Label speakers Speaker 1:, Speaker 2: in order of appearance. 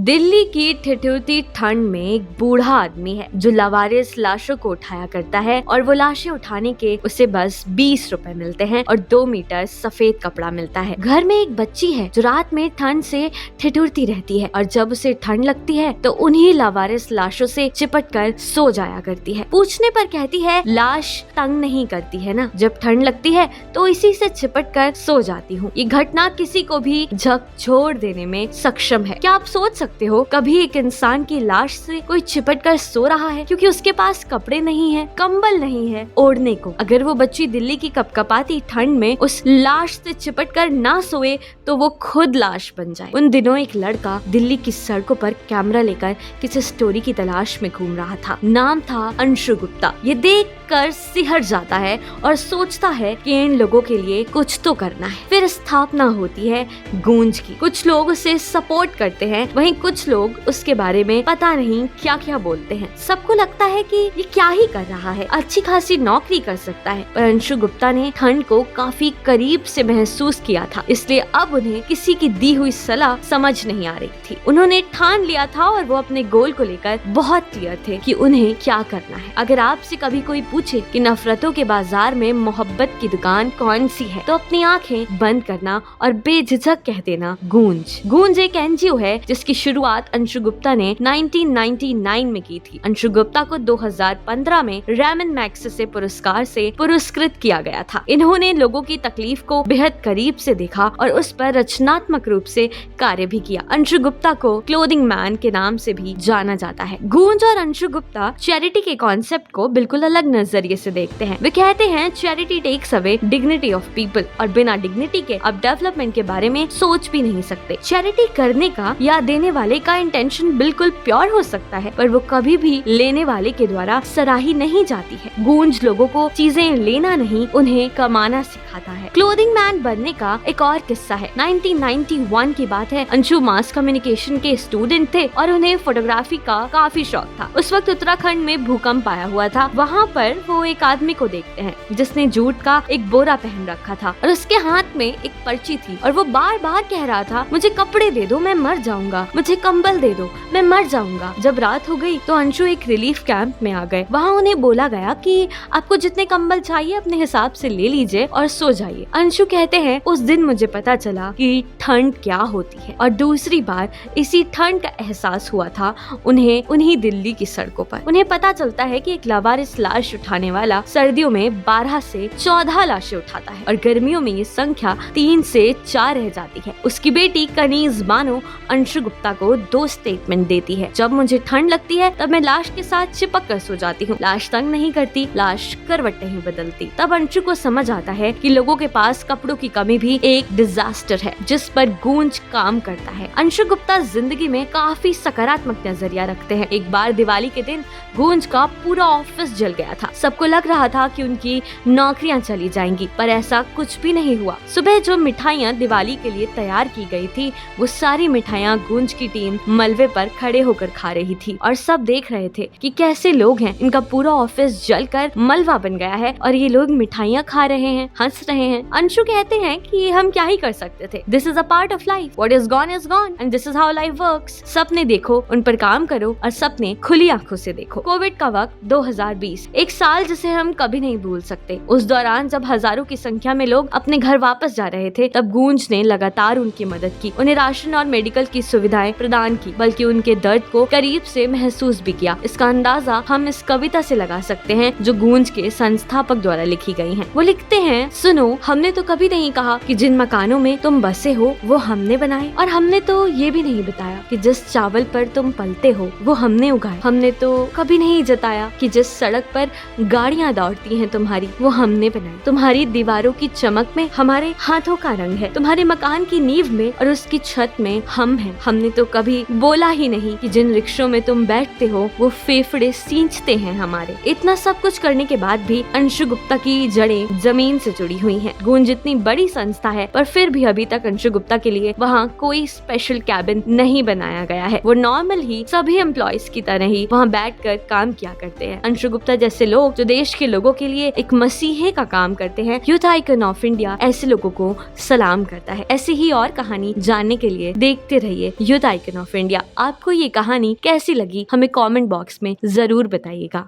Speaker 1: दिल्ली की ठिठुरती ठंड में एक बूढ़ा आदमी है जो लावारिस लाशों को उठाया करता है और वो लाशें उठाने के उसे बस 20 रुपए मिलते हैं और 2 मीटर सफेद कपड़ा मिलता है। घर में एक बच्ची है जो रात में ठंड से ठिठुरती रहती है और जब उसे ठंड लगती है तो उन्हीं लावारिस लाशों से चिपट कर सो जाया करती है। पूछने पर कहती है लाश तंग नहीं करती है ना, जब ठंड लगती है तो इसी से चिपट कर सो जाती हूँ। ये घटना किसी को भी झकझोर देने में सक्षम है। क्या आप सोच सकते हो कभी एक इंसान की लाश से कोई चिपट कर सो रहा है क्योंकि उसके पास कपड़े नहीं है, कंबल नहीं है ओढ़ने को। अगर वो बच्ची दिल्ली की कपकपाती ठंड में उस लाश से चिपट कर ना सोए तो वो खुद लाश बन जाए। उन दिनों एक लड़का दिल्ली की सड़कों पर कैमरा लेकर किसी स्टोरी की तलाश में घूम रहा था। नाम था अंशु गुप्ता। ये देख कर सिहर जाता है और सोचता है कि इन लोगों के लिए कुछ तो करना है। फिर स्थापना होती है गूंज की। कुछ लोग उसे सपोर्ट करते हैं, वहीं कुछ लोग उसके बारे में पता नहीं क्या क्या बोलते हैं। सबको लगता है कि ये क्या ही कर रहा है, अच्छी खासी नौकरी कर सकता है। पर अंशु गुप्ता ने ठंड को काफी करीब से महसूस किया था, इसलिए अब उन्हें किसी की दी हुई सलाह समझ नहीं आ रही थी। उन्होंने ठान लिया था और वो अपने गोल को लेकर बहुत क्लियर थे कि उन्हें क्या करना है। अगर आपसे कभी कोई पूछे कि नफरतों के बाजार में मोहब्बत की दुकान कौन सी है तो अपनी आंखें बंद करना और बेझिझक कह देना गूंज। गूंज एक एनजीओ है जिसकी शुरुआत अंशु गुप्ता ने 1999 में की थी। अंशु गुप्ता को 2015 में रैमन मैग्सेसे पुरस्कार से पुरस्कृत किया गया था। इन्होंने लोगों की तकलीफ को बेहद करीब से देखा और उस पर रचनात्मक रूप से कार्य भी किया। अंशु गुप्ता को क्लोथिंग मैन के नाम से भी जाना जाता है। गूंज और अंशु गुप्ता चैरिटी के कॉन्सेप्ट को बिल्कुल अलग नजरिए से देखते हैं। वे कहते हैं charity takes away dignity of people और बिना डिग्निटी के अब डेवलपमेंट के बारे में सोच भी नहीं सकते। चैरिटी करने का या देने वाले का इंटेंशन बिल्कुल प्योर हो सकता है पर वो कभी भी लेने वाले के द्वारा सराही नहीं जाती है। गूंज लोगों को चीजें लेना नहीं, उन्हें कमाना सिखाता है। क्लोथिंग मैन बनने का एक और किस्सा है। 1991 की बात है। अंशु मास कम्युनिकेशन के स्टूडेंट थे और उन्हें फोटोग्राफी का काफी शौक था। उस वक्त उत्तराखंड में भूकंप आया हुआ था। वहाँ पर वो एक आदमी को देखते हैं जिसने जूट का एक बोरा पहन रखा था और उसके हाथ में एक पर्ची थी और वो बार बार कह रहा था मुझे कपड़े दे दो, मैं मर जाऊंगा, मुझे कंबल दे दो, मैं मर जाऊंगा। जब रात हो गई तो अंशु एक रिलीफ कैंप में आ गए। वहाँ उन्हें बोला गया कि आपको जितने कंबल चाहिए अपने हिसाब से ले लीजिए और सो जाइए। अंशु कहते हैं उस दिन मुझे पता चला कि ठंड क्या होती है और दूसरी बार इसी ठंड का एहसास हुआ था उन्हें उन्हीं दिल्ली की सड़कों पर। उन्हें पता चलता है कि एक लावारिस लाश उठाने वाला सर्दियों में 12 से 14 लाशें उठाता है और गर्मियों में ये संख्या 3 से 4 रह जाती है। उसकी बेटी कनीज बानो अंशु गुप्ता को 2 स्टेटमेंट देती है। जब मुझे ठंड लगती है तब मैं लाश के साथ चिपक कर सो जाती हूँ। लाश तंग नहीं करती, लाश करवट नहीं बदलती। तब अंशु को समझ आता है कि लोगों के पास कपड़ों की कमी भी एक डिजास्टर है जिस पर गूंज काम करता है। अंशु गुप्ता जिंदगी में काफी सकारात्मक नजरिया रखते हैं। एक बार दिवाली के दिन गूंज का पूरा ऑफिस जल गया था। सबको लग रहा था कि उनकी नौकरियां चली जाएंगी पर ऐसा कुछ भी नहीं हुआ। सुबह जो मिठाइयाँ दिवाली के लिए तैयार की गई थी वो सारी मिठाइयाँ गूंज की टीम मलबे पर खड़े होकर खा रही थी और सब देख रहे थे कि कैसे लोग हैं, इनका पूरा ऑफिस जलकर मलबा बन गया है और ये लोग मिठाइयाँ खा रहे हैं, हंस रहे हैं। अंशु कहते हैं कि हम क्या ही कर सकते थे। This is a part of life, what is gone and this is how life works. सपने देखो, उन पर काम करो और सपने खुली आंखों से देखो। कोविड का वक्त 2020, एक साल जिसे हम कभी नहीं भूल सकते। उस दौरान जब हजारों की संख्या में लोग अपने घर वापस जा रहे थे तब गूंज ने लगातार उनकी मदद की, उन्हें राशन और मेडिकल की सुविधाएं प्रदान की, बल्कि उनके दर्द को करीब से महसूस भी किया। इसका अंदाजा हम इस कविता से लगा सकते हैं जो गूंज के संस्थापक द्वारा लिखी गई है। वो लिखते हैं, सुनो, हमने तो कभी नहीं कहा कि जिन मकानों में तुम बसे हो वो हमने बनाए, और हमने तो ये भी नहीं बताया कि जिस चावल पर तुम पलते हो वो हमने उगाए। हमने तो कभी नहीं जताया कि जिस सड़क पर गाड़ियाँ दौड़ती हैं तुम्हारी वो हमने बनाई। तुम्हारी दीवारों की चमक में हमारे हाथों का रंग है, तुम्हारे मकान की नींव में और उसकी छत में हम हैं। हमने तो कभी बोला ही नहीं कि जिन रिक्शों में तुम बैठते हो वो फेफड़े सींचते हैं हमारे। इतना सब कुछ करने के बाद भी अंशु गुप्ता की जड़ें जमीन से जुड़ी हुई हैं। गूंज इतनी बड़ी संस्था है पर फिर भी अभी तक अंशु गुप्ता के लिए वहाँ कोई स्पेशल कैबिन नहीं बनाया गया है। वो नॉर्मल ही सभी एम्प्लॉयज की तरह ही वहाँ बैठकर काम किया करते हैं। अंशु गुप्ता जैसे लोग जो देश के लोगों के लिए एक मसीहे का काम करते हैं, यूथ आइकन ऑफ इंडिया ऐसे लोगों को सलाम करता है। ऐसी ही और कहानी जानने के लिए देखते रहिए यूथ आइकन ऑफ इंडिया। आपको ये कहानी कैसी लगी हमें कमेंट बॉक्स में जरूर बताइएगा।